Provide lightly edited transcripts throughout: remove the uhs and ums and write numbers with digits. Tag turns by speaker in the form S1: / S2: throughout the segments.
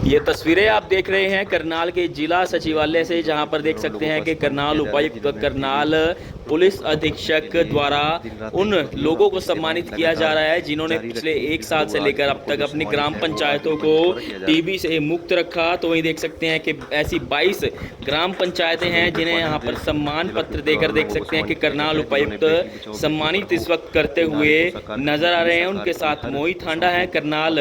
S1: ये तस्वीरें आप देख रहे हैं करनाल के जिला सचिवालय से, जहां पर देख सकते हैं कि करनाल उपायुक्त, करनाल पुलिस अधीक्षक द्वारा उन लोगों को सम्मानित किया जा रहा है जिन्होंने पिछले 1 साल से लेकर अब तक अपनी ग्राम पंचायतों को टीबी से मुक्त रखा। तो वहीं देख सकते हैं कि ऐसी 22 ग्राम पंचायतें हैं जिन्हें यहां पर सम्मान पत्र देकर देख सकते हैं कि करनाल उपायुक्त सम्मानित इस वक्त करते हुए नजर आ रहे हैं। उनके साथ मोहित हांडा है, करनाल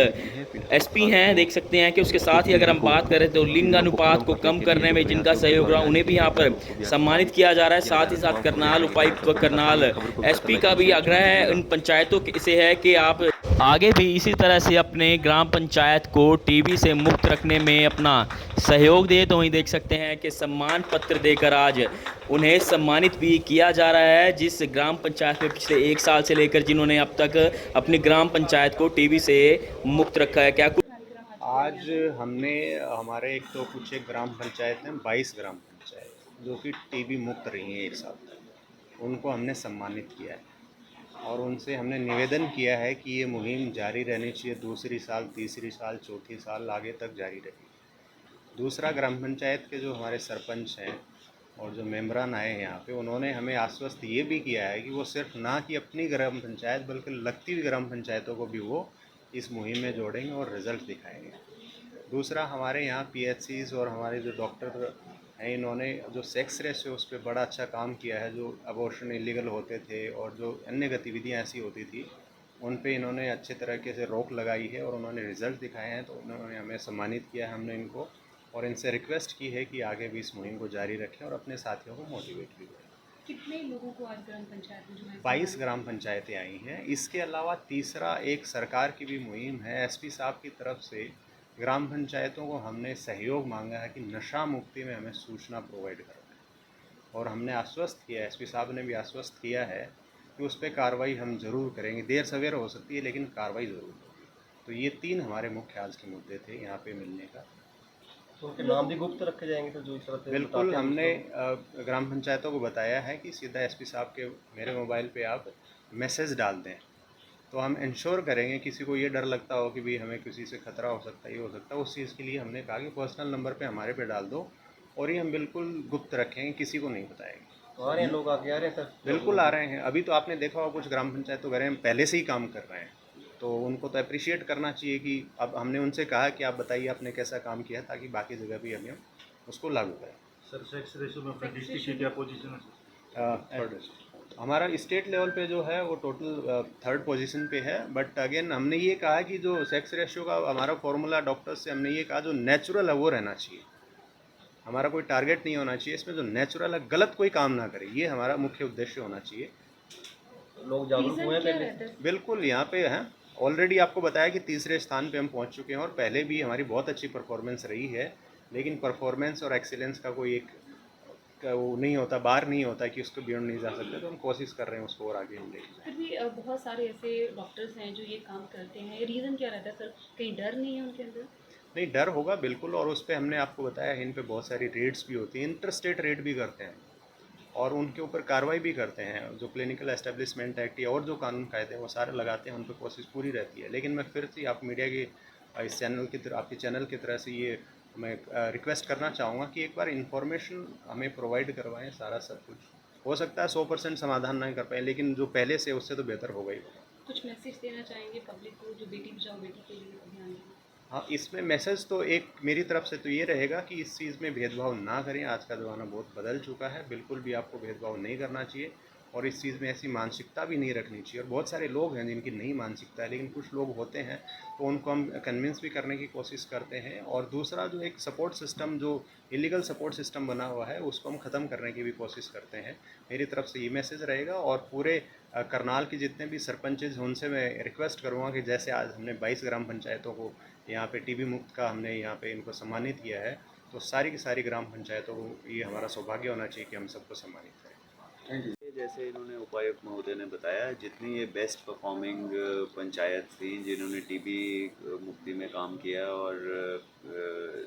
S1: एसपी हैं। देख सकते हैं कि उसके साथ ही अगर हम बात करें तो लिंग अनुपात को कम करने में जिनका सहयोग रहा उन्हें भी यहाँ पर सम्मानित किया जा रहा है। साथ ही साथ करनाल उपायुक्त व करनाल एसपी का भी आग्रह है उन पंचायतों से है कि आप आगे भी इसी तरह से अपने ग्राम पंचायत को टीबी से मुक्त रखने में अपना सहयोग दे। तो वहीं देख सकते हैं कि सम्मान पत्र देकर आज उन्हें सम्मानित भी किया जा रहा है, जिस ग्राम पंचायत में पिछले 1 साल से लेकर जिन्होंने अब तक अपनी ग्राम पंचायत को टीबी से मुक्त रखा है। क्या
S2: आज हमने हमारे एक तो कुछ एक ग्राम पंचायत हैं, 22 ग्राम पंचायत जो कि टीबी मुक्त रही हैं 1 साल तक, उनको हमने सम्मानित किया है और उनसे हमने निवेदन किया है कि ये मुहिम जारी रहनी चाहिए, दूसरी साल, तीसरी साल, चौथी साल आगे तक जारी रहेगी। दूसरा, ग्राम पंचायत के जो हमारे सरपंच हैं और जो मेम्बरान आए हैं यहाँ पे, उन्होंने हमें आश्वस्त ये भी किया है कि वो सिर्फ ना कि अपनी ग्राम पंचायत बल्कि लगती हुई ग्राम पंचायतों को भी वो इस मुहिम में जोड़ेंगे और रिज़ल्ट दिखाएंगे। दूसरा, हमारे यहाँ पीएचसीज़ और हमारे जो डॉक्टर हैं, इन्होंने जो सेक्स रेशियो उस पर बड़ा अच्छा काम किया है। जो अबॉर्शन इलीगल होते थे और जो अन्य गतिविधियाँ ऐसी होती थी, उन पे इन्होंने अच्छे तरीके से रोक लगाई है और उन्होंने रिज़ल्ट दिखाए हैं, तो उन्होंने हमें सम्मानित किया है। हमने इनको और इनसे रिक्वेस्ट की है कि आगे भी इस मुहिम को जारी रखें और अपने साथियों को मोटिवेट भी करें।
S3: कितने लोगों को आज ग्राम पंचायत में जो है
S2: 22 ग्राम पंचायतें आई हैं। इसके अलावा तीसरा एक सरकार की भी मुहिम है। एसपी साहब की तरफ से ग्राम पंचायतों को हमने सहयोग मांगा है कि नशा मुक्ति में हमें सूचना प्रोवाइड करना है और हमने आश्वस्त किया, एसपी साहब ने भी आश्वस्त किया है कि उस पर कार्रवाई हम ज़रूर करेंगे। देर सवेर हो सकती है लेकिन कार्रवाई ज़रूर होगी। तो ये 3 हमारे मुख्य आज के मुद्दे थे यहाँ पे मिलने का।
S4: तो उनके नाम भी गुप्त रखे जाएंगे तो जो इस तरह से
S2: बिल्कुल, हमने ग्राम पंचायतों को बताया है कि सीधा एसपी साहब के मेरे मोबाइल पे आप मैसेज डाल दें, तो हम इंश्योर करेंगे। किसी को ये डर लगता हो कि भाई हमें किसी से खतरा हो सकता है, ये हो सकता है, उस चीज़ के लिए हमने कहा कि पर्सनल नंबर पे हमारे पे डाल दो और ये हम बिल्कुल गुप्त रखेंगे, किसी को नहीं बताएंगे।
S4: तो आ रहे हैं लोग, आगे आ रहे हैं सर?
S2: बिल्कुल आ रहे हैं। अभी तो आपने देखा होगा कुछ ग्राम पंचायत वगैरह हम पहले से ही काम कर रहे हैं, तो उनको तो अप्रिशिएट करना चाहिए कि अब हमने उनसे कहा कि आप बताइए आपने कैसा काम किया, ताकि बाकी जगह भी हम उसको लागू करें।
S5: सर, सेक्स रेशो में अपने डिस्ट्रिक्ट की क्या पोजीशन है?
S2: हमारा स्टेट लेवल पे जो है वो टोटल 3rd पोजीशन पे है। बट अगेन हमने ये कहा कि जो सेक्स रेशियो का हमारा फॉर्मूला डॉक्टर्स से हमने ये कहा जो नेचुरल है वो रहना चाहिए। हमारा कोई टारगेट नहीं होना चाहिए इसमें, जो नेचुरल है, गलत कोई काम ना करे, ये हमारा मुख्य उद्देश्य होना चाहिए।
S4: लोग जागरूक हुए हैं पहले?
S2: बिल्कुल, यहाँ पे हैं। ऑलरेडी आपको बताया कि तीसरे स्थान पे हम पहुँच चुके हैं और पहले भी हमारी बहुत अच्छी परफॉर्मेंस रही है, लेकिन परफॉर्मेंस और एक्सीलेंस का कोई एक वो नहीं होता, बार नहीं होता कि उसको बियॉन्ड नहीं जा सकते। तो हम कोशिश कर रहे हैं उसको और आगे हम लेके जाएं।
S3: फिर भी बहुत सारे ऐसे डॉक्टर्स हैं जो ये काम करते हैं, रीज़न क्या रहता है सर? कहीं डर नहीं है उनके अंदर?
S2: नहीं, डर होगा बिल्कुल, और उस पर हमने आपको बताया इन पे बहुत सारी रेड्स भी होती हैं, इंटर स्टेट रेड भी करते हैं और उनके ऊपर कार्रवाई भी करते हैं। जो क्लिनिकल एस्टेब्लिशमेंट एक्ट या और जो कानून कायदे हैं वो सारे लगाते हैं, उन पर कोशिश पूरी रहती है। लेकिन मैं फिर से आप मीडिया की इस चैनल की तरह, आपके चैनल की तरह से ये मैं रिक्वेस्ट करना चाहूँगा कि एक बार इन्फॉर्मेशन हमें प्रोवाइड करवाएं। सारा सब कुछ हो सकता है 100% समाधान नहीं कर पाए, लेकिन जो पहले से उससे तो बेहतर होगा ही होगा।
S3: कुछ मैसेज देना चाहेंगे पब्लिक को जो बेटी बचाओ बेटी के लिए अभियान है?
S2: हाँ, इसमें मैसेज तो एक मेरी तरफ से तो ये रहेगा कि इस चीज़ में भेदभाव ना करें। आज का ज़माना बहुत बदल चुका है, बिल्कुल भी आपको भेदभाव नहीं करना चाहिए और इस चीज़ में ऐसी मानसिकता भी नहीं रखनी चाहिए। और बहुत सारे लोग हैं जिनकी नहीं मानसिकता है, लेकिन कुछ लोग होते हैं तो उनको हम कन्विंस भी करने की कोशिश करते हैं। और दूसरा, जो एक सपोर्ट सिस्टम, जो इलीगल सपोर्ट सिस्टम बना हुआ है, उसको हम ख़त्म करने की भी कोशिश करते हैं। मेरी तरफ से ये मैसेज रहेगा और पूरे करनाल के जितने भी सरपंचेज हैं उनसे मैं रिक्वेस्ट करूँगा कि जैसे आज हमने 22 ग्राम पंचायतों को यहाँ पे टीबी मुक्त का हमने यहाँ पे इनको सम्मानित किया है, तो सारी की सारी ग्राम पंचायतों को ये हमारा सौभाग्य होना चाहिए कि हम सबको सम्मानित करें।
S6: जैसे इन्होंने उपायुक्त महोदय ने बताया, जितनी ये बेस्ट परफॉर्मिंग पंचायत थी जिन्होंने टीबी मुक्ति में काम किया और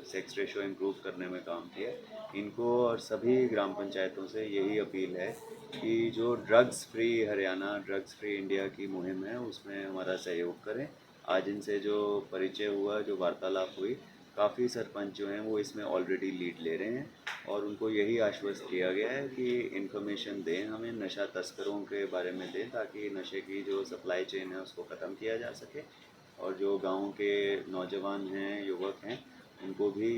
S6: सेक्स रेशो इम्प्रूव करने में काम किया, इनको और सभी ग्राम पंचायतों से यही अपील है कि जो drugs free Haryana, drugs free India की मुहिम है उसमें हमारा सहयोग करें। आज इनसे जो परिचय हुआ, जो वार्तालाप हुई, काफ़ी सरपंच जो हैं वो इसमें ऑलरेडी लीड ले रहे हैं और उनको यही आश्वस्त किया गया है कि इन्फॉर्मेशन दें, हमें नशा तस्करों के बारे में दें ताकि नशे की जो सप्लाई चेन है उसको ख़त्म किया जा सके और जो गांव के नौजवान हैं, युवक हैं, उनको भी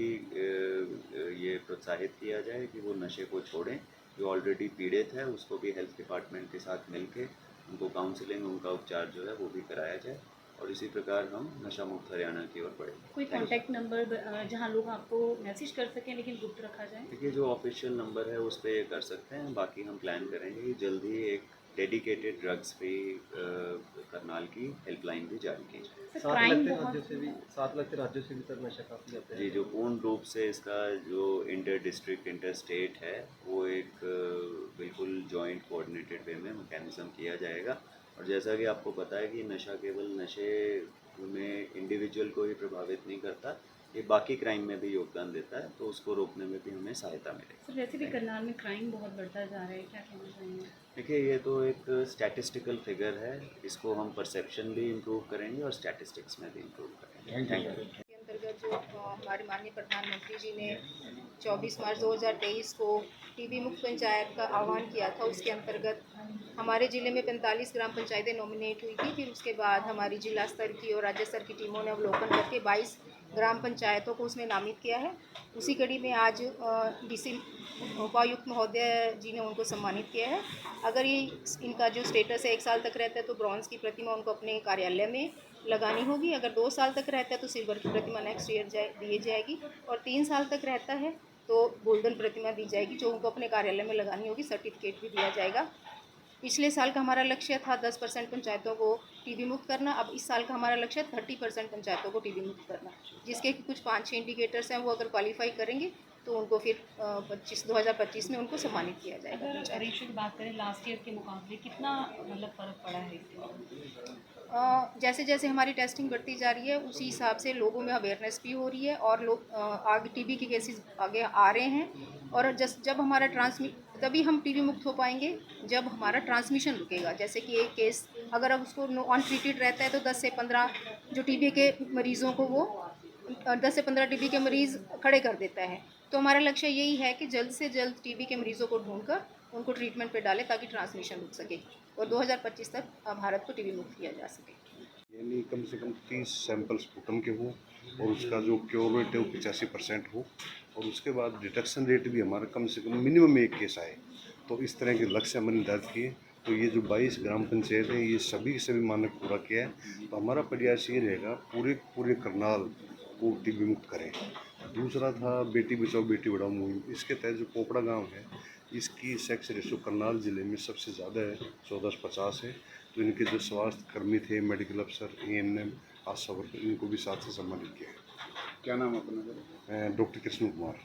S6: ये प्रोत्साहित किया जाए कि वो नशे को छोड़ें। जो ऑलरेडी पीड़ित है उसको भी हेल्थ डिपार्टमेंट के साथ मिलके उनको काउंसलिंग, उनका उपचार जो है वो भी कराया जाए और इसी प्रकार हम नशा मुक्त हरियाणा की ओर बढ़ेंगे।
S3: कोई कांटेक्ट नंबर जहां लोग आपको मैसेज कर सकें लेकिन गुप्त रखा जाए?
S6: देखिए, जो ऑफिशियल नंबर है उस पर ये कर सकते हैं, बाकी हम प्लान करेंगे कि जल्दी एक डेडिकेटेड ड्रग्स फ्री करनाल की हेल्पलाइन भी जारी की जाए।
S3: सर,
S4: साथ
S3: क्राइम
S4: लगते
S3: बहुत
S4: राज्यों से भी, साथ लगते राज्यों से भी सर नशा काफ़ी आता है।
S6: जी, जो पूर्ण रूप से इसका जो इंटर डिस्ट्रिक्ट, इंटर स्टेट है वो एक बिल्कुल जॉइंट कोऑर्डिनेटेड वे में मैकेनिज्म किया जाएगा और जैसा कि आपको पता है कि नशा केवल नशे में इंडिविजुअल को ही प्रभावित नहीं करता, ये बाकी क्राइम में भी योगदान देता है, तो उसको रोकने में भी हमें सहायता मिलेगी।
S3: सर, वैसे भी करनाल में क्राइम बहुत बढ़ता जा रहा है, क्या कहना चाहेंगे?
S6: देखिए, ये तो एक स्टैटिस्टिकल फिगर है, इसको हम परसेप्शन भी इम्प्रूव करेंगे और स्टैटिस्टिक्स में भी इम्प्रूव करेंगे। Thank you.
S7: के अंतर्गत जो हमारे माननीय प्रधानमंत्री जी ने 24 मार्च 2023 को टीबी मुक्त पंचायत का आह्वान किया था, उसके अंतर्गत हमारे ज़िले में 45 ग्राम पंचायतें नॉमिनेट हुई थी। फिर उसके बाद हमारी जिला स्तर की और राज्य स्तर की टीमों ने अवलोकन करके 22 ग्राम पंचायतों को उसमें नामित किया है। उसी कड़ी में आज डीसी उपायुक्त महोदय जी ने उनको सम्मानित किया है। अगर ये इनका जो स्टेटस है 1 साल तक रहता है तो ब्रॉन्ज़ की प्रतिमा उनको अपने कार्यालय में लगानी होगी। अगर 2 साल तक रहता है तो सिल्वर की प्रतिमा नेक्स्ट ईयर दी जाएगी और 3 साल तक रहता है तो गोल्डन प्रतिमा दी जाएगी जो उनको अपने कार्यालय में लगानी होगी। सर्टिफिकेट भी दिया जाएगा। पिछले साल का हमारा लक्ष्य था 10% पंचायतों को टीबी मुक्त करना। अब इस साल का हमारा लक्ष्य 30% पंचायतों को टीबी मुक्त करना, जिसके कुछ 5-6 इंडिकेटर्स हैं। वो अगर क्वालिफाई करेंगे तो उनको फिर 2025 में उनको सम्मानित किया जाएगा।
S3: अगर रेशो की बात करें लास्ट ईयर के मुकाबले कितना मतलब फ़र्क पड़ा है इसके?
S7: जैसे जैसे हमारी टेस्टिंग बढ़ती जा रही है उसी हिसाब से लोगों में अवेयरनेस भी हो रही है और लोग आगे टीबी के केसेस आगे आ रहे हैं और जब हमारा तभी हम टीबी मुक्त हो पाएंगे जब हमारा ट्रांसमिशन रुकेगा। जैसे कि एक केस अगर अब उसको अनट्रीटेड रहता है तो 10 से 15 जो टीबी के मरीज़ों को वो 10 से 15 टीबी के मरीज़ खड़े कर देता है। तो हमारा लक्ष्य यही है कि जल्द से जल्द टीबी के मरीज़ों को ढूंढकर उनको ट्रीटमेंट पे डालें ताकि ट्रांसमिशन रुक सके और 2025 तक भारत को टीबी मुक्त किया जा सके।
S8: यानी कम से कम 30 सैंपल स्पुटम के हो और उसका जो क्योर रेट है वो 85% हो और उसके बाद डिटेक्शन रेट भी हमारा कम से कम मिनिमम 1 केस आए। तो इस तरह के लक्ष्य हमने निर्धारित किए। तो ये जो 22 ग्राम पंचायत है ये सभी मानक पूरा किया है। तो हमारा प्रयास ये रहेगा पूरे करनाल को टीबी मुक्त करें। दूसरा था बेटी बचाओ बेटी पढ़ाओ मुहिम। इसके तहत जो पोपड़ा गांव है इसकी सेक्स रेशो करनाल ज़िले में सबसे ज़्यादा है, 1450 है। तो इनके जो स्वास्थ्य कर्मी थे, मेडिकल अफसर, ANM, आशा वर्कर, इनको भी साथ से सम्मानित किया है।
S9: क्या नाम अपना?
S8: डॉक्टर कृष्ण कुमार।